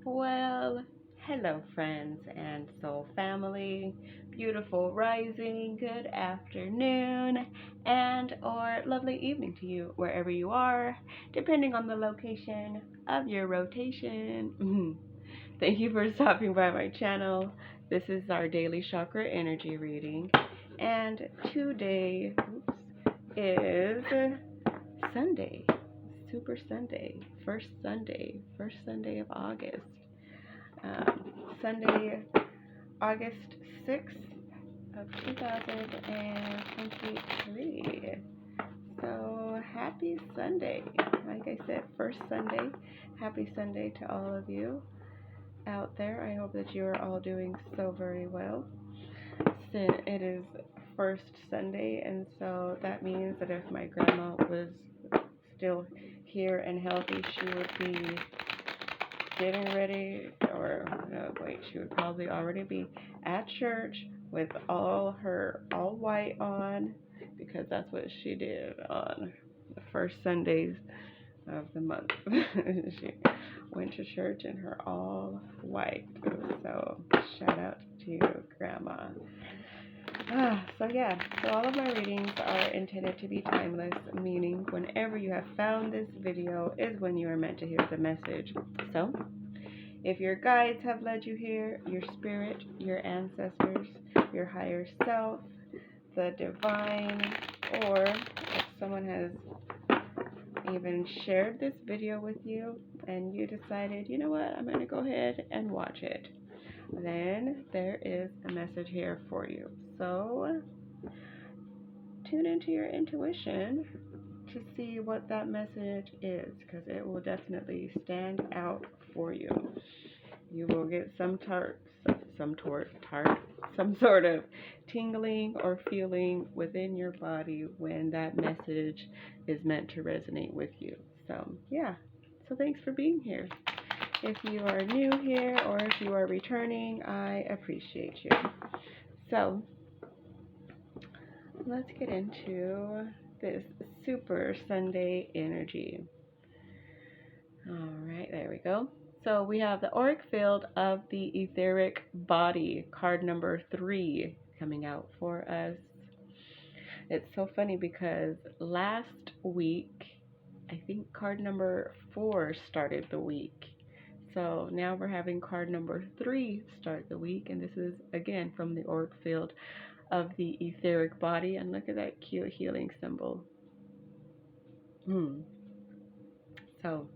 Well, hello, friends and soul family. Beautiful rising, good afternoon, and or lovely evening to you wherever you are, depending on the location of your rotation. Thank you for stopping by my channel. This is our Daily Chakra energy reading, and today is Sunday. Super Sunday, first Sunday of August. Sunday, August 6th of 2023. So happy Sunday. Like I said, first Sunday. Happy Sunday to all of you out there. I hope that you are all doing so very well. It is first Sunday, and so that means that if my grandma was still here and healthy, she would be getting ready, or no, wait, she would probably already be at church with all white on, because that's what she did on the first Sundays of the month. She went to church in her all white. So shout out to you, Grandma. So all of my readings are intended to be timeless, meaning whenever you have found this video is when you are meant to hear the message. So, if your guides have led you here, your spirit, your ancestors, your higher self, the divine, or if someone has even shared this video with you and you decided, you know what, I'm going to go ahead and watch it, then there is a message here for you. So tune into your intuition to see what that message is, because it will definitely stand out for you. You will get some sort of tingling or feeling within your body when that message is meant to resonate with you. So thanks for being here. If you are new here or if you are returning, I appreciate you. So let's get into this Super Sunday energy. All right, there we go. So we have the auric field of the etheric body, card number 3, coming out for us. It's so funny because last week, I think card number 4 started the week. So now we're having card number 3 start the week, and this is again from the auric field of the etheric body. And look at that cute healing symbol. So,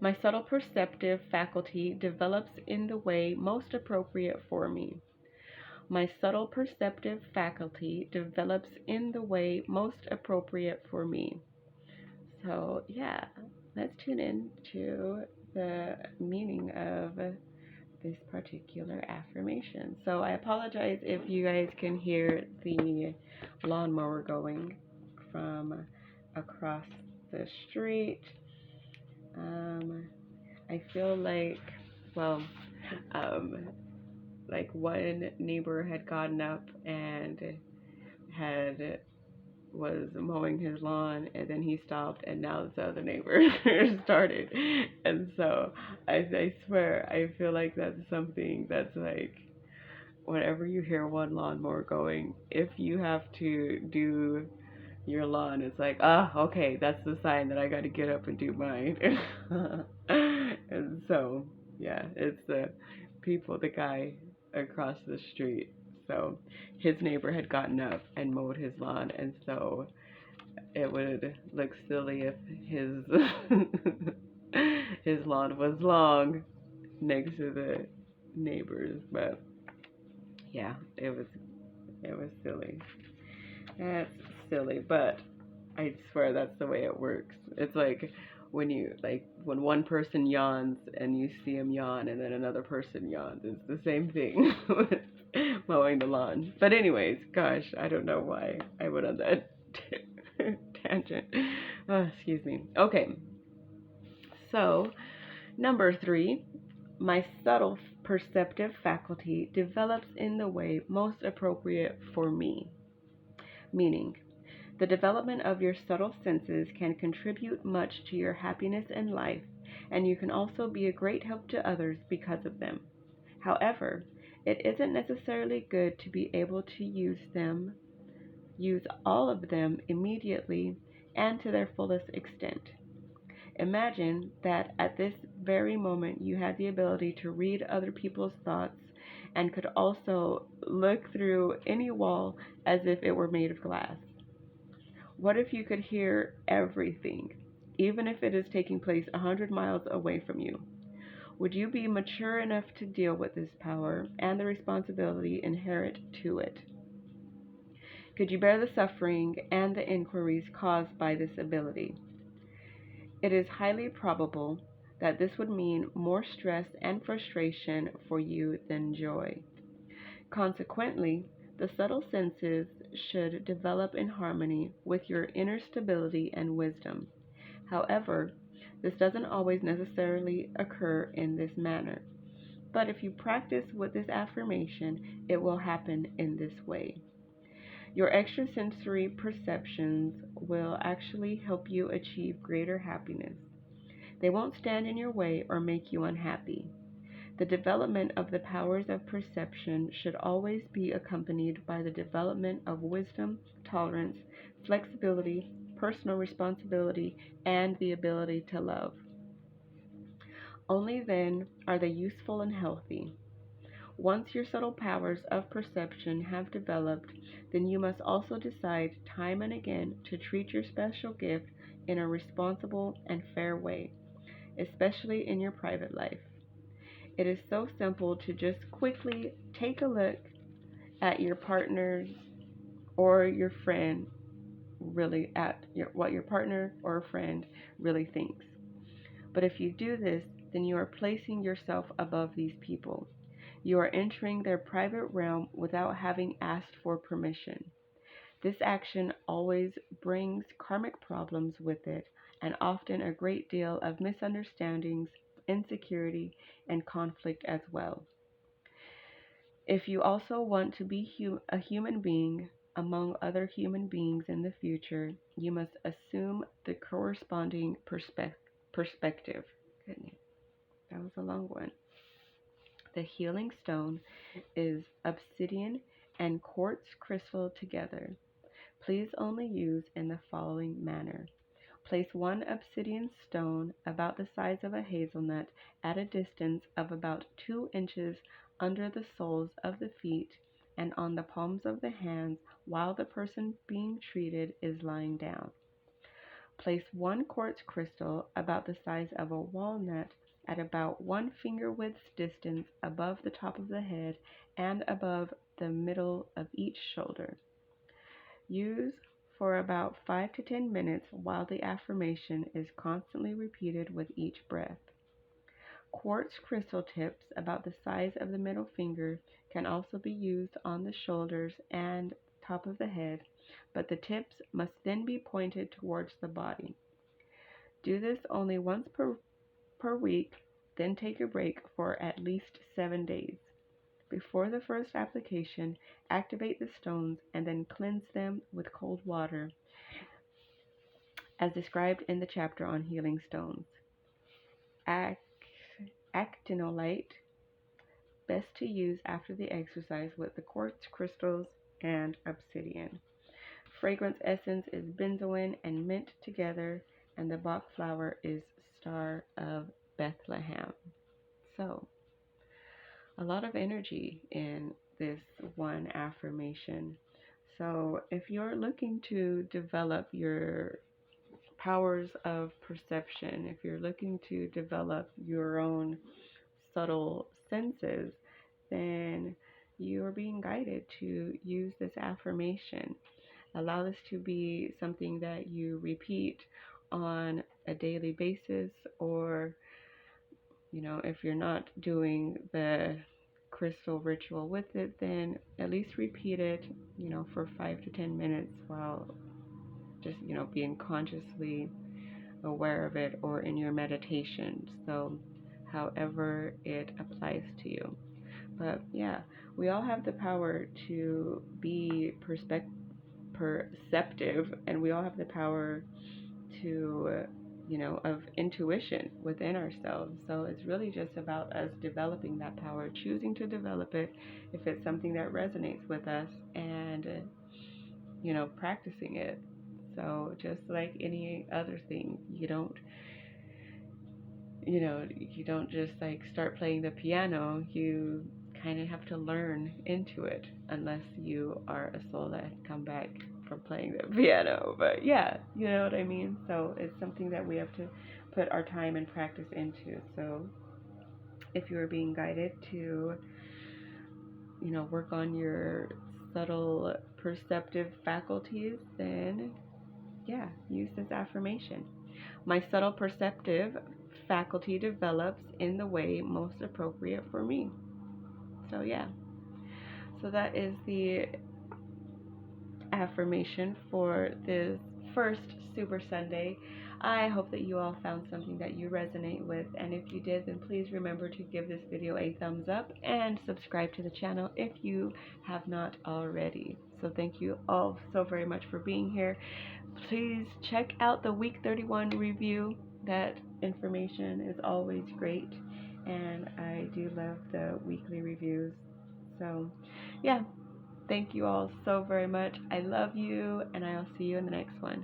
my subtle perceptive faculty develops in the way most appropriate for me. My subtle perceptive faculty develops in the way most appropriate for me. So, let's tune in to the meaning of this particular affirmation. So, I apologize if you guys can hear the lawnmower going from across the street. I feel like, like one neighbor had gotten up and was mowing his lawn, and then he stopped, and now the other neighbor started. And so I swear, I feel like that's something that's like, whenever you hear one lawnmower going, if you have to do your lawn, it's like, okay, that's the sign that I got to get up and do mine. And so it's the guy across the street. So his neighbor had gotten up and mowed his lawn, and so it would look silly if his lawn was long next to the neighbor's. But it was silly. That's silly, but I swear that's the way it works. It's like when one person yawns and you see him yawn, and then another person yawns. It's the same thing with mowing the lawn. But anyways, gosh, I don't know why I went on that tangent. Oh, excuse me. Okay. So, number 3, my subtle perceptive faculty develops in the way most appropriate for me. Meaning, the development of your subtle senses can contribute much to your happiness in life and you can also be a great help to others because of them. However, it isn't necessarily good to be able to use all of them immediately and to their fullest extent. Imagine that at this very moment you had the ability to read other people's thoughts and could also look through any wall as if it were made of glass. What if you could hear everything, even if it is taking place 100 miles away from you? Would you be mature enough to deal with this power and the responsibility inherent to it? Could you bear the suffering and the inquiries caused by this ability? It is highly probable that this would mean more stress and frustration for you than joy. Consequently, the subtle senses should develop in harmony with your inner stability and wisdom. However, this doesn't always necessarily occur in this manner. But if you practice with this affirmation, it will happen in this way. Your extrasensory perceptions will actually help you achieve greater happiness. They won't stand in your way or make you unhappy. The development of the powers of perception should always be accompanied by the development of wisdom, tolerance, flexibility, personal responsibility, and the ability to love. Only then are they useful and healthy. Once your subtle powers of perception have developed, then you must also decide time and again to treat your special gift in a responsible and fair way, especially in your private life. It is so simple to just quickly take a look at your partner's or your friend what your partner or friend really thinks. But if you do this, then you are placing yourself above these people. You are entering their private realm without having asked for permission. This action always brings karmic problems with it, and often a great deal of misunderstandings, insecurity, and conflict as well. If you also want to be a human being among other human beings in the future, you must assume the corresponding perspective. Goodness, that was a long one. The healing stone is obsidian and quartz crystal together. Please only use in the following manner. Place one obsidian stone about the size of a hazelnut at a distance of about 2 inches under the soles of the feet and on the palms of the hands while the person being treated is lying down. Place one quartz crystal about the size of a walnut at about 1 finger width distance above the top of the head and above the middle of each shoulder. Use for about 5 to 10 minutes while the affirmation is constantly repeated with each breath. Quartz crystal tips about the size of the middle finger can also be used on the shoulders and top of the head, but the tips must then be pointed towards the body. Do this only once per week, then take a break for at least 7 days. Before the first application, activate the stones and then cleanse them with cold water, as described in the chapter on healing stones. Actinolite, best to use after the exercise with the quartz crystals and obsidian. Fragrance essence is benzoin and mint together, and the Bach flower is Star of Bethlehem. So, a lot of energy in this one affirmation. So, if you're looking to develop your powers of perception, if you're looking to develop your own subtle senses, then you are being guided to use this affirmation. Allow this to be something that you repeat on a daily basis, or if you're not doing the crystal ritual with it, then at least repeat it, for 5 to 10 minutes while just, being consciously aware of it or in your meditation. So, however it applies to you. But yeah, we all have the power to be perceptive, and we all have the power to of intuition within ourselves. So it's really just about us developing that power, choosing to develop it if it's something that resonates with us, and practicing it. So just like any other thing, you don't just like start playing the piano. You kind of have to learn into it, unless you are a soul that had come back from playing the piano. But yeah, you know what I mean? So it's something that we have to put our time and practice into. So if you are being guided to, work on your subtle perceptive faculties, then yeah, use this affirmation. My subtle perceptive faculty develops in the way most appropriate for me. So yeah, so that is the affirmation for this first Super Sunday. I hope that you all found something that you resonate with, and if you did, then please remember to give this video a thumbs up and subscribe to the channel if you have not already. So thank you all so very much for being here. Please check out the week 31 review. That information is always great, and I do love the weekly reviews. So yeah, thank you all so very much. I love you, and I'll see you in the next one.